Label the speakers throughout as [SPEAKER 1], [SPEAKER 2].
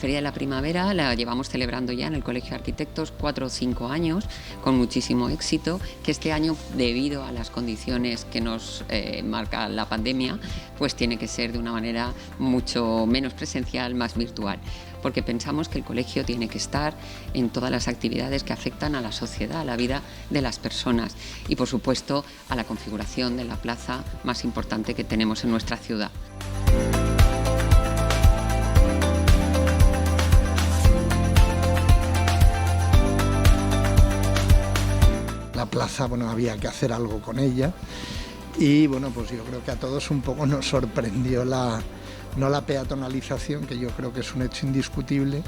[SPEAKER 1] Feria de la Primavera la llevamos celebrando ya en el Colegio de Arquitectos 4 o 5 años, con muchísimo éxito, que este año, debido a las condiciones que nos marca la pandemia, pues tiene que ser de una manera mucho menos presencial, más virtual, porque pensamos que el colegio tiene que estar en todas las actividades que afectan a la sociedad, a la vida de las personas y, por supuesto, a la configuración de la plaza más importante que tenemos en nuestra ciudad.
[SPEAKER 2] La plaza, bueno, había que hacer algo con ella y, bueno, pues yo creo que a todos un poco nos sorprendió no la peatonalización, que yo creo que es un hecho indiscutible,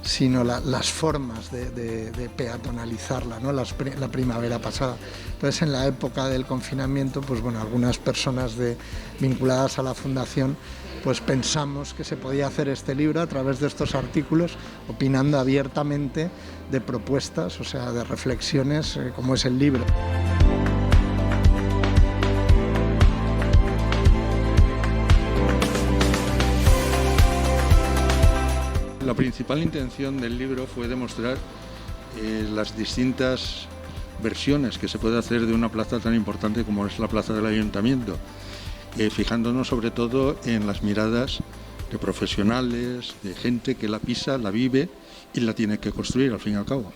[SPEAKER 2] sino las formas de peatonalizarla, ¿no? La primavera pasada. Entonces, en la época del confinamiento, pues bueno, algunas personas vinculadas a la fundación, pues pensamos que se podía hacer este libro a través de estos artículos, opinando abiertamente de propuestas, o sea, de reflexiones, como es el libro.
[SPEAKER 3] La principal intención del libro fue demostrar las distintas versiones que se puede hacer de una plaza tan importante como es la plaza del Ayuntamiento, fijándonos sobre todo en las miradas de profesionales, de gente que la pisa, la vive y la tiene que construir al fin y al cabo.